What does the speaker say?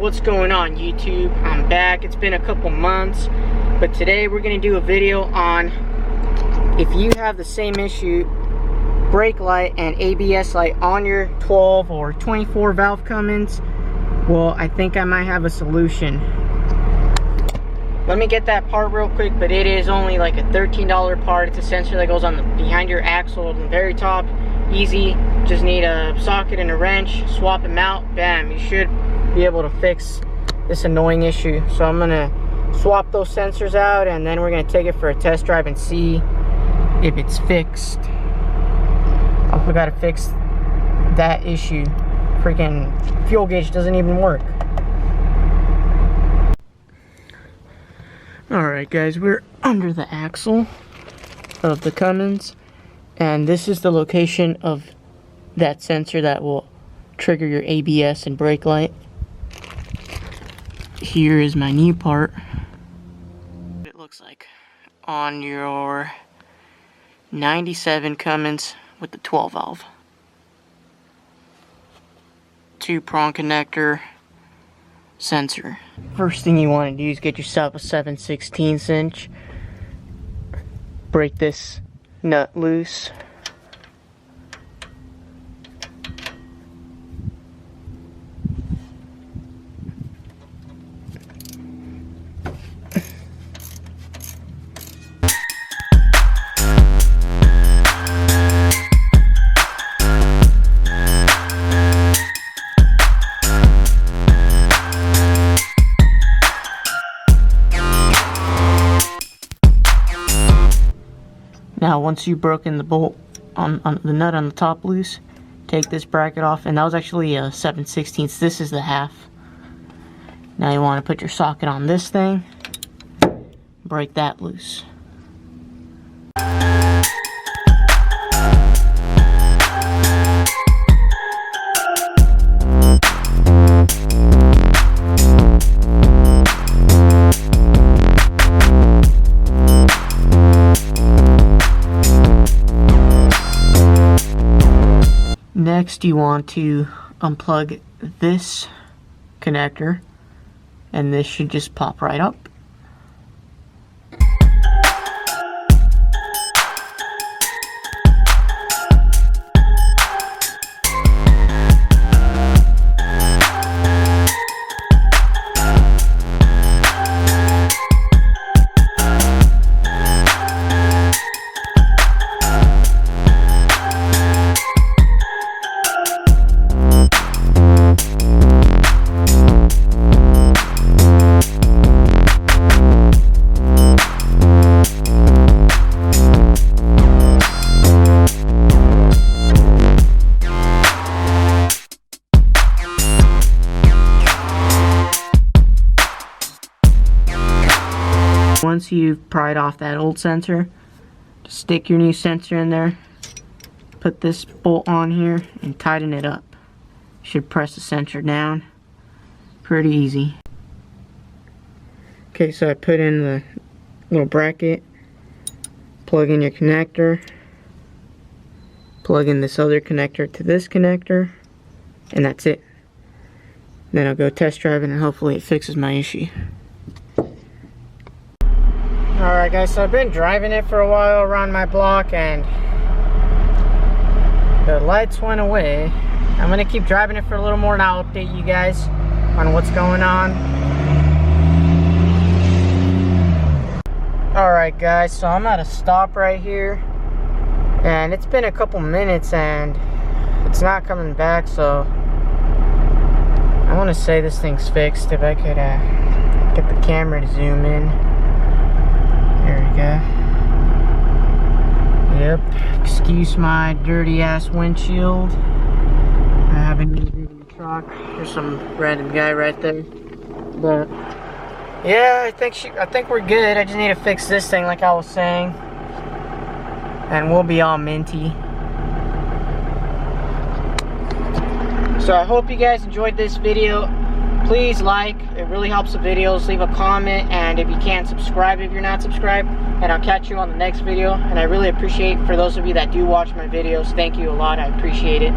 What's going on, YouTube? I'm back. It's been a couple months, but today we're going to do a video on if you have the same issue, brake light and ABS light on your 12 or 24 valve Cummins. Well, I think I might have a solution. Let me get that part real quick, but it is only like a $13 part. It's a sensor that goes on the behind your axle on the very top. Easy, just need a socket and a wrench, swap them out, bam, you should be able to fix this annoying issue. So I'm gonna swap those sensors out and then we're gonna take it for a test drive and see if it's fixed. Also gotta fix that issue. Freaking fuel gauge doesn't even work. Alright guys, we're under the axle of the Cummins, and this is the location of that sensor that will trigger your ABS and brake light. Here is my new part. It looks like on your 97 Cummins with the 12 valve. 2-prong connector sensor. First thing you want to do is get yourself a 7/16 inch. Break this nut loose. Now once you've broken the bolt on the nut on the top loose, take this bracket off, and that was actually a 7/16. This is the half. Now you want to put your socket on this thing, break that loose. Next, you want to unplug this connector, and this should just pop right up. Once you've pried off that old sensor, just stick your new sensor in there, put this bolt on here, and tighten it up. You should press the sensor down. Pretty easy. Okay, so I put in the little bracket, plug in your connector, plug in this other connector to this connector, and that's it. Then I'll go test drive it and hopefully it fixes my issue. Alright guys, so I've been driving it for a while around my block and the lights went away. I'm going to keep driving it for a little more and I'll update you guys on what's going on. Alright guys, so I'm at a stop right here and it's been a couple minutes and it's not coming back, so I want to say this thing's fixed. If I could get the camera to zoom in. There we go. Yep. Excuse my dirty ass windshield. I haven't even driven the truck. There's some random guy right there. But yeah, I think we're good. I just need to fix this thing like I was saying. And we'll be all minty. So I hope you guys enjoyed this video. Please like, it really helps the videos. Leave a comment, and if you can, subscribe if you're not subscribed. And I'll catch you on the next video. And I really appreciate, for those of you that do watch my videos, thank you a lot. I appreciate it.